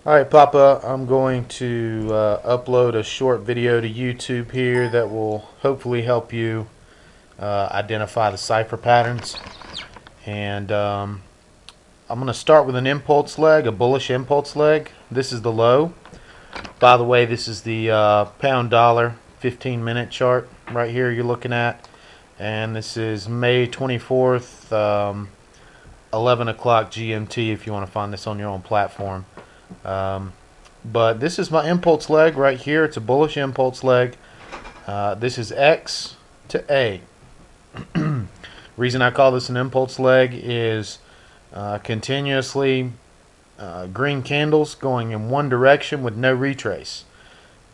Alright, Papa, I'm going to upload a short video to YouTube here that will hopefully help you identify the cipher patterns. And I'm going to start with an impulse leg, a bullish impulse leg. This is the low. By the way, this is the pound dollar 15-minute chart right here you're looking at. And this is May 24th, 11 o'clock GMT if you want to find this on your own platform. But this is my impulse leg right here. It's a bullish impulse leg. This is X to A. Reason I call this an impulse leg is continuously green candles going in one direction with no retrace.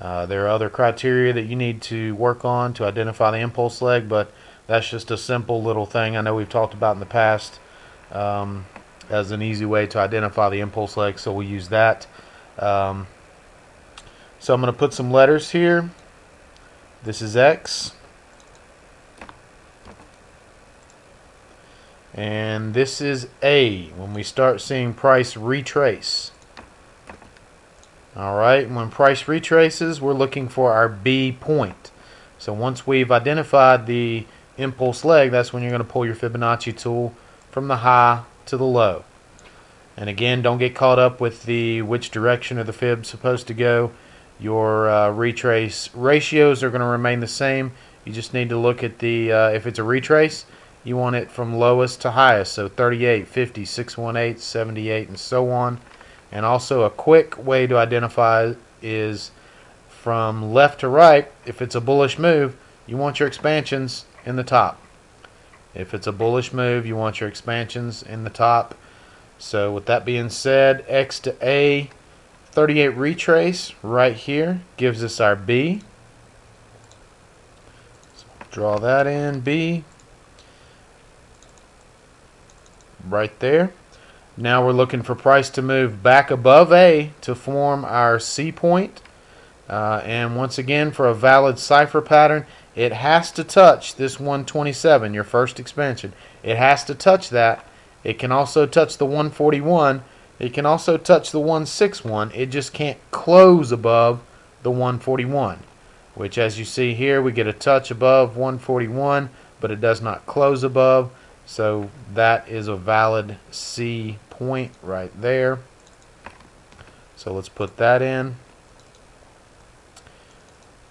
There are other criteria that you need to work on to identify the impulse leg, but that's just a simple little thing I know we've talked about in the past as an easy way to identify the impulse leg, so we'll use that. So I'm going to put some letters here. This is X. And this is A, when we start seeing price retrace. Alright, when price retraces, we're looking for our B point. So once we've identified the impulse leg, that's when you're going to pull your Fibonacci tool from the high to the low. And again, don't get caught up with the which direction are the fibs supposed to go. Your retrace ratios are going to remain the same. You just need to look at the, if it's a retrace, you want it from lowest to highest. So 38, 50, 618, 78, and so on. And also a quick way to identify is from left to right. If it's a bullish move, you want your expansions in the top. If it's a bullish move, you want your expansions in the top. So with that being said, X to A, 38 retrace right here gives us our B. So draw that in, B. Right there. Now we're looking for price to move back above A to form our C point. And once again, for a valid cipher pattern, it has to touch this 127, your first expansion. It has to touch that. It can also touch the 141. It can also touch the 161. It just can't close above the 141, which, as you see here, we get a touch above 141, but it does not close above. So that is a valid C point right there. So let's put that in.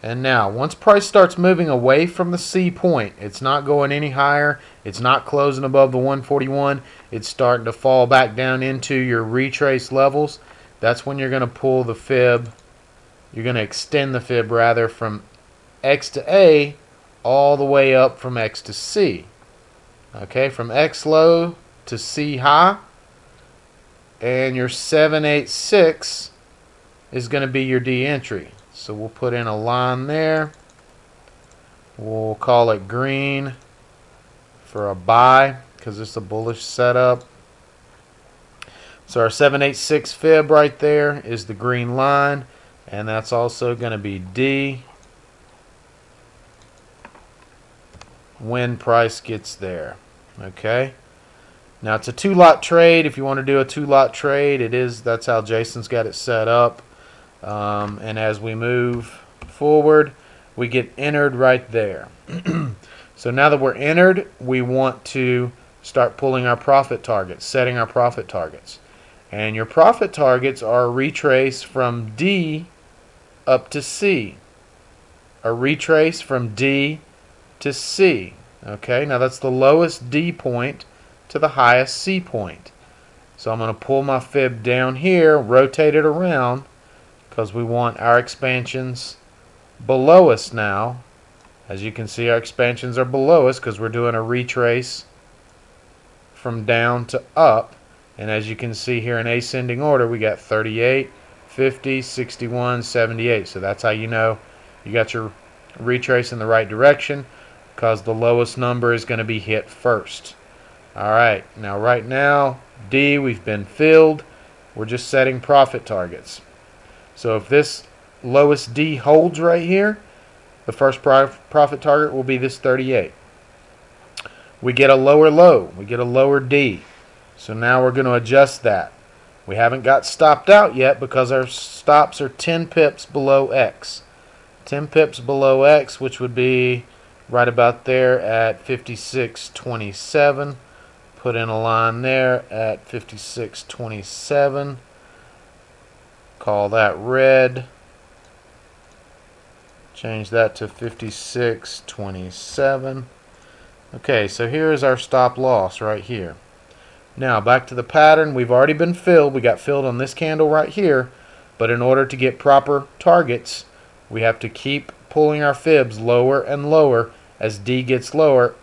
And now, once price starts moving away from the C point, it's not going any higher, it's not closing above the 141, it's starting to fall back down into your retrace levels. That's when you're going to pull the fib, you're going to extend the fib rather, from X to A all the way up from X to C. Okay, from X low to C high, and your 786 is going to be your D entry. So we'll put in a line there. We'll call it green for a buy because it's a bullish setup. So our 786 fib right there is the green line, and that's also going to be D when price gets there. Okay. Now it's a two-lot trade. If you want to do a two-lot trade, that's how Jason's got it set up. And as we move forward, we get entered right there. So now that we're entered, we want to start pulling our profit targets, setting our profit targets. And your profit targets are a retrace from D up to C. A retrace from D to C. Okay, now that's the lowest D point to the highest C point. So I'm going to pull my fib down here, rotate it around, because we want our expansions below us now. As you can see, our expansions are below us because we're doing a retrace from down to up. And as you can see here in ascending order, we got 38, 50, 61, 78. So that's how you know you got your retrace in the right direction, because the lowest number is going to be hit first. Alright, now right now, D, we've been filled. We're just setting profit targets. So if this lowest D holds right here, the first profit target will be this 38. We get a lower low. We get a lower D. So now we're going to adjust that. We haven't got stopped out yet because our stops are 10 pips below X. 10 pips below X, which would be right about there at 56.27. Put in a line there at 56.27. Call that red. Change that to 56.27. Okay, so here is our stop loss right here. Now back to the pattern. We've already been filled. We got filled on this candle right here. But in order to get proper targets, we have to keep pulling our fibs lower and lower as D gets lower,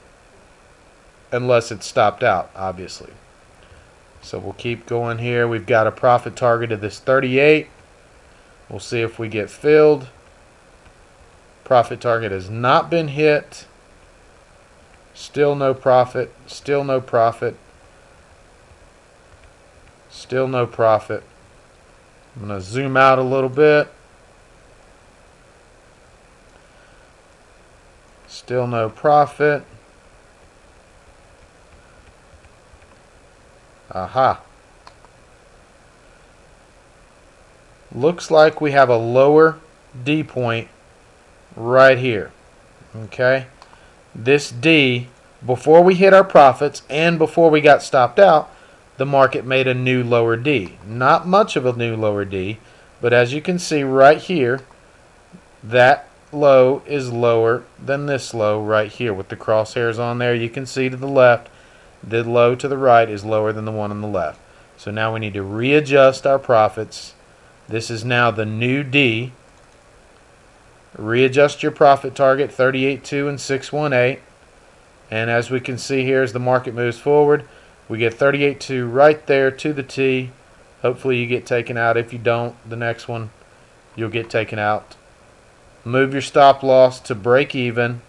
unless it's stopped out, obviously. So we'll keep going here. We've got a profit target of this 38. We'll see if we get filled. Profit target has not been hit. Still no profit. Still no profit. Still no profit. I'm going to zoom out a little bit. Still no profit. Aha. Looks like we have a lower D point right here. Okay. This D, before we hit our profits and before we got stopped out, the market made a new lower D. Not much of a new lower D, but as you can see right here, that low is lower than this low right here with the crosshairs on there. You can see to the left, the low to the right is lower than the one on the left. So now we need to readjust our profits. This is now the new D. Readjust your profit target, 38.2 and 618. And as we can see here, as the market moves forward, we get 38.2 right there to the T. Hopefully you get taken out. If you don't, the next one you'll get taken out. Move your stop loss to break even.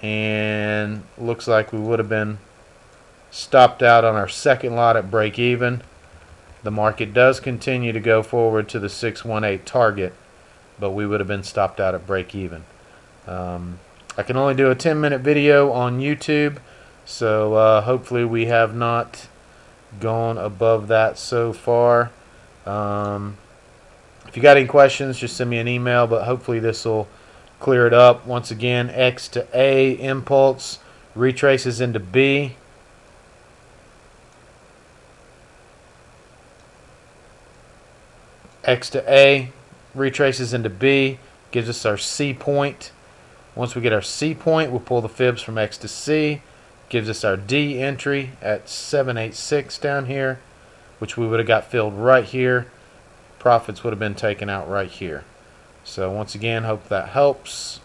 And looks like we would have been stopped out on our second lot at break even. The market does continue to go forward to the 618 target, but we would have been stopped out at break even. I can only do a 10-minute video on YouTube, so hopefully we have not gone above that so far. If you got any questions, just send me an email, but hopefully this will clear it up. Once again, X to A impulse retraces into B. X to A retraces into B, gives us our C point. Once we get our C point, we'll pull the fibs from X to C, gives us our D entry at 786 down here, which we would have got filled right here. Profits would have been taken out right here. So once again, hope that helps.